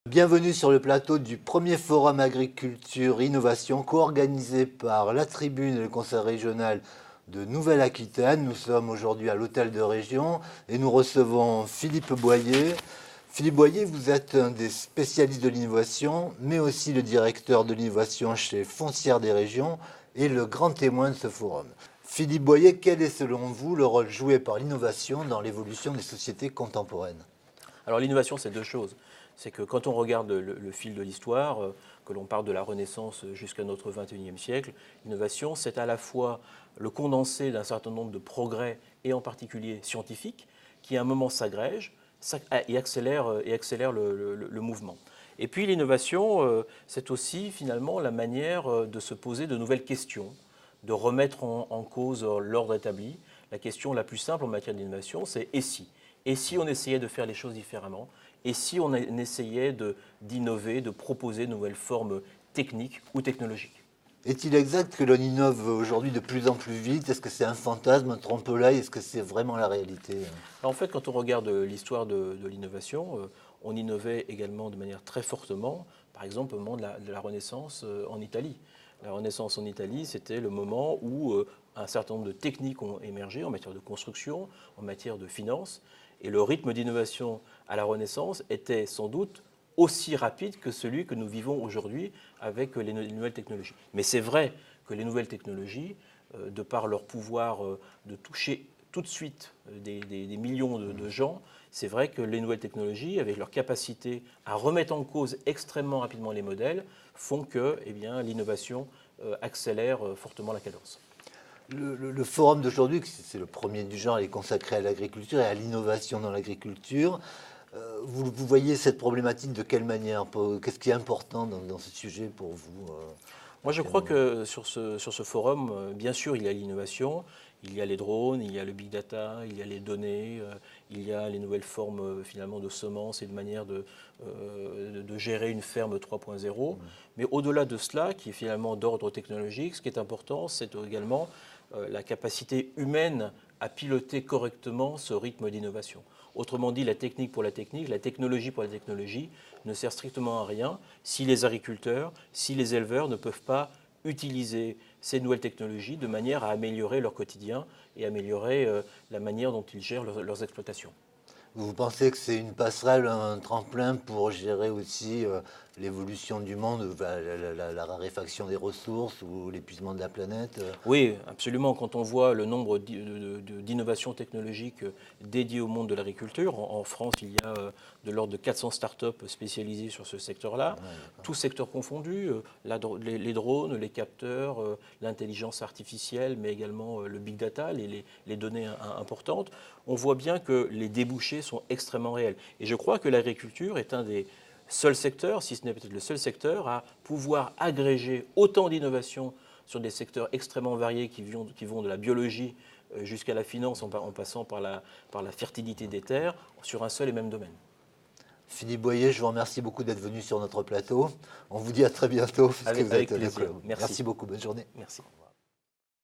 Bienvenue sur le plateau du premier forum agriculture innovation co-organisé par la Tribune et le Conseil régional de Nouvelle-Aquitaine. Nous sommes aujourd'hui à l'hôtel de région et nous recevons Philippe Boyer. Philippe Boyer, vous êtes un des spécialistes de l'innovation, mais aussi le directeur de l'innovation chez Foncière des Régions et le grand témoin de ce forum. Philippe Boyer, quel est selon vous le rôle joué par l'innovation dans l'évolution des sociétés contemporaines ? Alors l'innovation, c'est deux choses. C'est que quand on regarde le fil de l'histoire, que l'on part de la Renaissance jusqu'à notre XXIe siècle, l'innovation, c'est à la fois le condensé d'un certain nombre de progrès, et en particulier scientifiques, qui à un moment s'agrègent et accélèrent le mouvement. Et puis l'innovation, c'est aussi finalement la manière de se poser de nouvelles questions, de remettre en cause l'ordre établi. La question la plus simple en matière d'innovation, c'est « et si ?» Et si on essayait de faire les choses différemment? Et si on essayait d'innover, de proposer de nouvelles formes techniques ou technologiques? Est-il exact que l'on innove aujourd'hui de plus en plus vite? Est-ce que c'est un fantasme, un trompe-l'œil? Est-ce que c'est vraiment la réalité? En fait, quand on regarde l'histoire de l'innovation, on innovait également de manière très fortement, par exemple au moment de la Renaissance en Italie. La Renaissance en Italie, c'était le moment où un certain nombre de techniques ont émergé en matière de construction, en matière de finance, et le rythme d'innovation à la Renaissance était sans doute aussi rapide que celui que nous vivons aujourd'hui avec les nouvelles technologies. Mais c'est vrai que les nouvelles technologies, de par leur pouvoir de toucher tout de suite des millions de gens, c'est vrai que les nouvelles technologies, avec leur capacité à remettre en cause extrêmement rapidement les modèles, font que l'innovation accélère fortement la cadence. Le forum d'aujourd'hui, c'est le premier du genre, est consacré à l'agriculture et à l'innovation dans l'agriculture. Vous voyez cette problématique de quelle manière? Qu'est-ce qui est important dans ce sujet pour vous? Moi, je crois que sur ce forum, bien sûr, il y a l'innovation, il y a les drones, il y a le big data, il y a les données, il y a les nouvelles formes finalement de semences et de manière de gérer une ferme 3.0. Mais au-delà de cela, qui est finalement d'ordre technologique, ce qui est important, c'est également la capacité humaine à piloter correctement ce rythme d'innovation. Autrement dit, la technique pour la technique, la technologie pour la technologie ne sert strictement à rien si les agriculteurs, si les éleveurs ne peuvent pas utiliser ces nouvelles technologies de manière à améliorer leur quotidien et améliorer la manière dont ils gèrent leurs exploitations. Vous pensez que c'est une passerelle, un tremplin pour gérer aussi l'évolution du monde, la raréfaction des ressources ou l'épuisement de la planète? Oui, absolument. Quand on voit le nombre d'innovations technologiques dédiées au monde de l'agriculture, en France, il y a de l'ordre de 400 startups spécialisées sur ce secteur-là, tous secteurs confondus, les drones, les capteurs, l'intelligence artificielle, mais également le big data, les données importantes. On voit bien que les débouchés sont extrêmement réels. Et je crois que l'agriculture est un des seuls secteurs, si ce n'est peut-être le seul secteur, à pouvoir agréger autant d'innovations sur des secteurs extrêmement variés qui vont de la biologie jusqu'à la finance en passant par la fertilité des terres sur un seul et même domaine. Philippe Boyer, je vous remercie beaucoup d'être venu sur notre plateau. On vous dit à très bientôt. Avec plaisir. Merci. Merci beaucoup. Bonne journée. Merci.